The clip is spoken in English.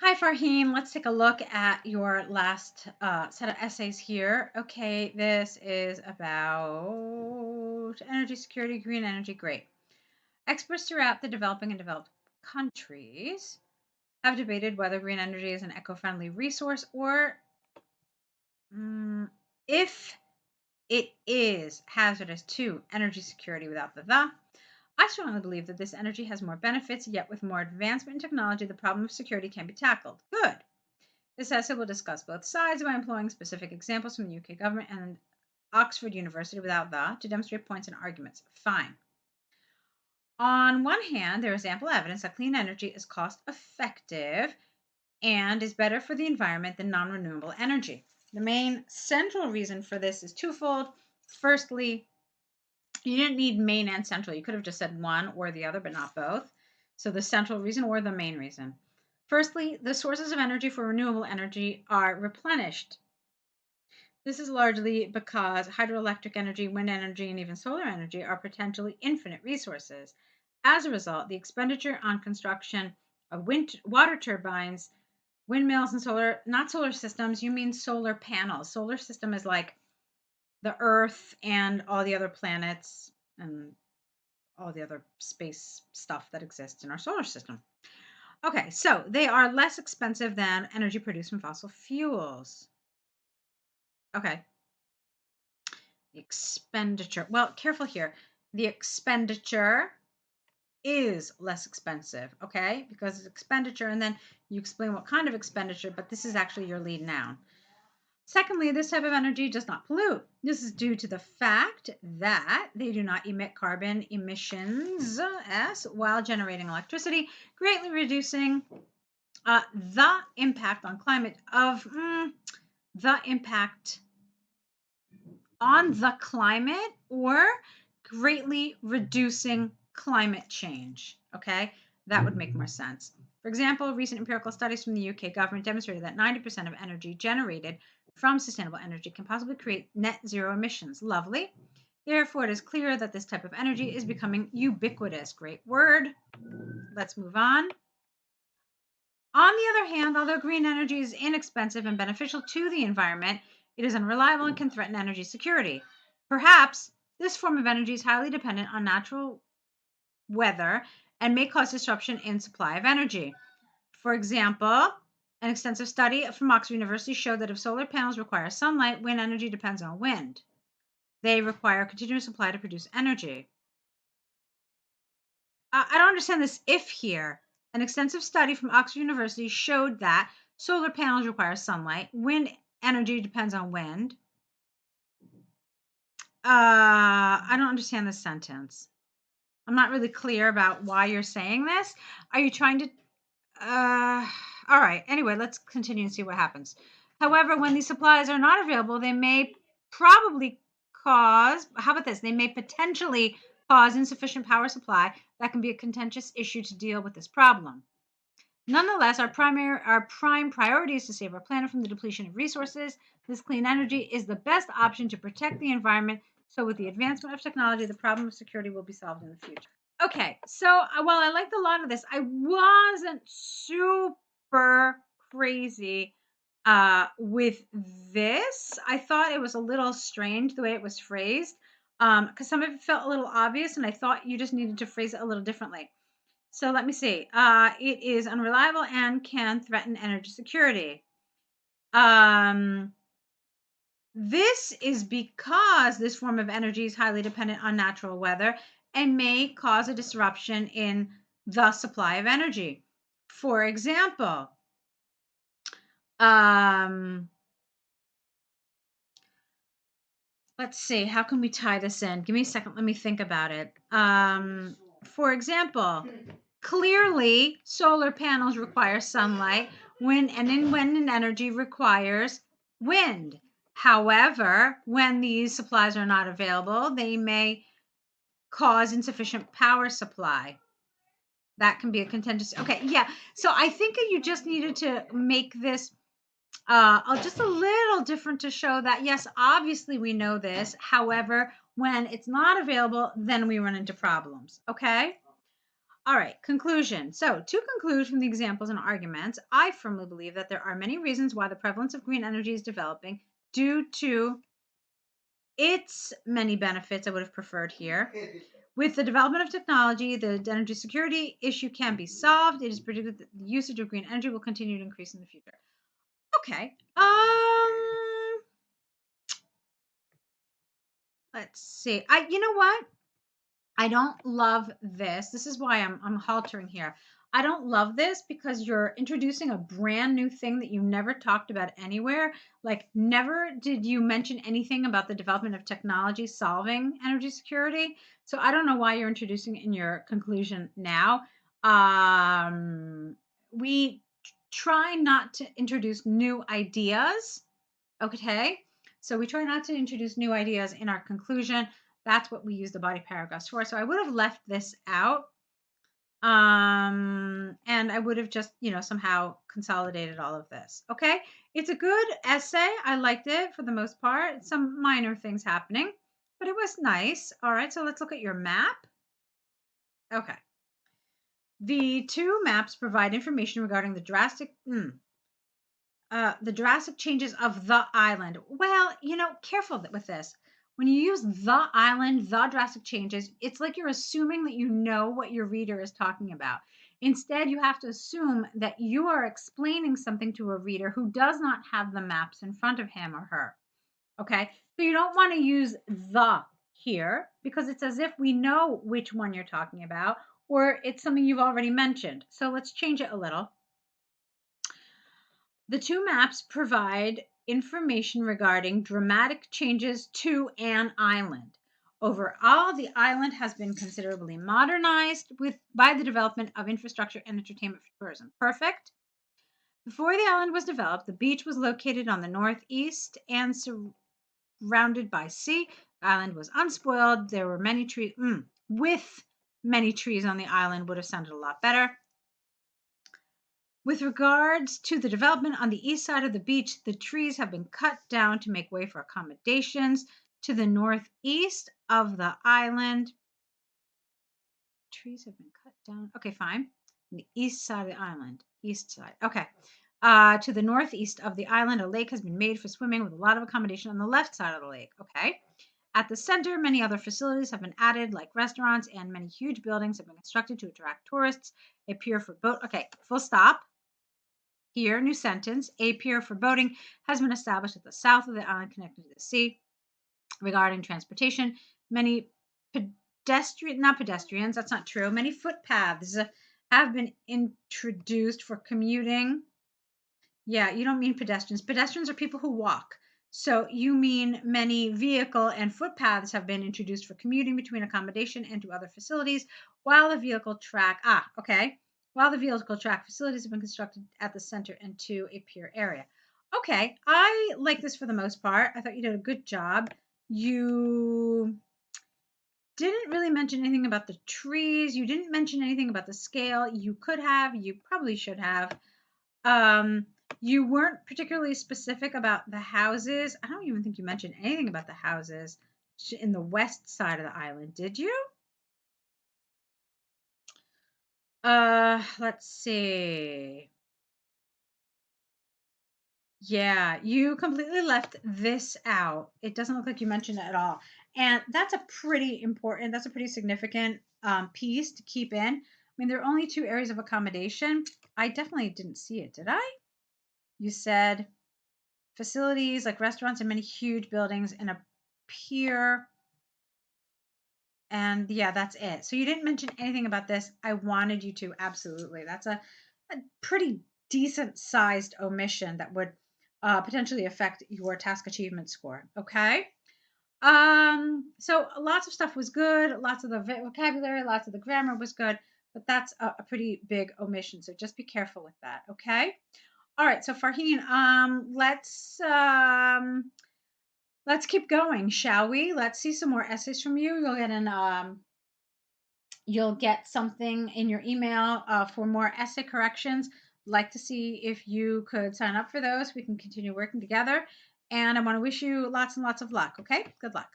Hi, Farheen. Let's take a look at your last set of essays here. Okay, this is about energy security, green energy. Great. Experts throughout the developing and developed countries have debated whether green energy is an eco-friendly resource or if it is hazardous to energy security without the. I strongly believe that this energy has more benefits, yet with more advancement in technology, the problem of security can be tackled. Good. This essay will discuss both sides by employing specific examples from the UK government and Oxford University without the to demonstrate points and arguments. Fine. On one hand, there is ample evidence that clean energy is cost effective and is better for the environment than non renewable energy. The main central reason for this is twofold. Firstly, you didn't need main and central. You could have just said one or the other, but not both. So the central reason or the main reason. Firstly, the sources of energy for renewable energy are replenished. This is largely because hydroelectric energy, wind energy, and even solar energy are potentially infinite resources. As a result, the expenditure on construction of water turbines, windmills, and not solar systems, you mean solar panels. Solar system is like the Earth and all the other planets and all the other space stuff that exists in our solar system. Okay, so they are less expensive than energy produced from fossil fuels. Okay. The expenditure. Well, careful here. The expenditure is less expensive, okay? Because it's expenditure, and then you explain what kind of expenditure, but this is actually your lead noun. Secondly, this type of energy does not pollute. This is due to the fact that they do not emit carbon emissions while generating electricity, greatly reducing the impact on climate of the impact on the climate or greatly reducing climate change. Okay, that would make more sense. For example, recent empirical studies from the UK government demonstrated that 90% of energy generated from sustainable energy can possibly create net zero emissions. Lovely. Therefore, it is clear that this type of energy is becoming ubiquitous. Great word. Let's move on. On the other hand, although green energy is inexpensive and beneficial to the environment, it is unreliable and can threaten energy security. Perhaps this form of energy is highly dependent on natural weather and may cause disruption in supply of energy. For example, an extensive study from Oxford University showed that if solar panels require sunlight, wind energy depends on wind. They require a continuous supply to produce energy. I don't understand this if here. An extensive study from Oxford University showed that solar panels require sunlight. Wind energy depends on wind. I don't understand this sentence. I'm not really clear about why you're saying this. Are you trying to? All right. Anyway, let's continue and see what happens. However, when these supplies are not available, they may probably cause. How about this? They may potentially cause insufficient power supply. That can be a contentious issue to deal with this problem. Nonetheless, our prime priority is to save our planet from the depletion of resources. This clean energy is the best option to protect the environment. So, with the advancement of technology, the problem of security will be solved in the future. Okay, so while I liked a lot of this, I wasn't super crazy with this. I thought it was a little strange the way it was phrased because some of it felt a little obvious, and I thought you just needed to phrase it a little differently. So let me see. It is unreliable and can threaten energy security. This is because this form of energy is highly dependent on natural weather and may cause a disruption in the supply of energy. For example, let's see, how can we tie this in? Give me a second, let me think about it. For example, clearly solar panels require sunlight, wind energy requires wind. However, when these supplies are not available, they may cause insufficient power supply. That can be a contentious. Okay, yeah. So I think you just needed to make this just a little different to show that, yes, obviously we know this. However, when it's not available, then we run into problems. Okay. All right, conclusion. So, to conclude from the examples and arguments, I firmly believe that there are many reasons why the prevalence of green energy is developing due to its many benefits. I would have preferred here. With the development of technology, the energy security issue can be solved. It is predicted that the usage of green energy will continue to increase in the future. Okay. Let's see. You know what? I don't love this. This is why I'm haltering here. I don't love this because you're introducing a brand new thing that you never talked about anywhere. Like, never did you mention anything about the development of technology solving energy security. So I don't know why you're introducing it in your conclusion now. We try not to introduce new ideas. Okay. So we try not to introduce new ideas in our conclusion. That's what we use the body paragraphs for. So I would have left this out. And I would have just, somehow consolidated all of this. Okay. It's a good essay. I liked it for the most part. Some minor things happening, but it was nice. All right. So let's look at your map. Okay. The two maps provide information regarding the drastic changes of the island. Well, careful with this. When you use the island, the drastic changes, it's like you're assuming that you know what your reader is talking about. Instead, you have to assume that you are explaining something to a reader who does not have the maps in front of him or her. Okay? So you don't want to use the here because it's as if we know which one you're talking about, or it's something you've already mentioned. So let's change it a little. The two maps provide information regarding dramatic changes to an island. Overall, the island has been considerably modernized by the development of infrastructure and entertainment for tourism. Perfect. Before the island was developed, the beach was located on the northeast and surrounded by sea. The island was unspoiled. There were many trees. With many trees on the island would have sounded a lot better. With regards to the development on the east side of the beach, the trees have been cut down to make way for accommodations. To the northeast of the island, trees have been cut down. Okay, fine. On the east side of the island, east side. Okay. To the northeast of the island, a lake has been made for swimming with a lot of accommodation on the left side of the lake. Okay. At the center, many other facilities have been added, like restaurants, and many huge buildings have been constructed to attract tourists. A pier for boat. Okay, full stop. Here, new sentence. A pier for boating has been established at the south of the island connected to the sea. Regarding transportation, many not pedestrians, that's not true. Many footpaths have been introduced for commuting. Yeah, you don't mean pedestrians. Pedestrians are people who walk. So you mean many vehicle and footpaths have been introduced for commuting between accommodation and to other facilities, while the vehicle track, while the vehicle track facilities have been constructed at the center and to a pier area. Okay, I like this for the most part. I thought you did a good job. You didn't really mention anything about the trees. You didn't mention anything about the scale. You could have. You probably should have. You weren't particularly specific about the houses. I don't even think you mentioned anything about the houses in the west side of the island, did you? Let's see. Yeah, you completely left this out. It doesn't look like you mentioned it at all. And that's a pretty significant piece to keep in. I mean, there are only two areas of accommodation. I definitely didn't see it, did I? You said facilities like restaurants and many huge buildings and a pier. And yeah, that's it. So you didn't mention anything about this. I wanted you to. Absolutely. That's a pretty decent sized omission that would potentially affect your task achievement score. Okay. So lots of stuff was good. Lots of the vocabulary, lots of the grammar was good, but that's a pretty big omission. So just be careful with that. Okay. All right. So Farheen, let's keep going, shall we? Let's see some more essays from you. You'll get something in your email for more essay corrections. Like to see if you could sign up for those. We can continue working together. And I want to wish you lots and lots of luck. Okay? Good luck.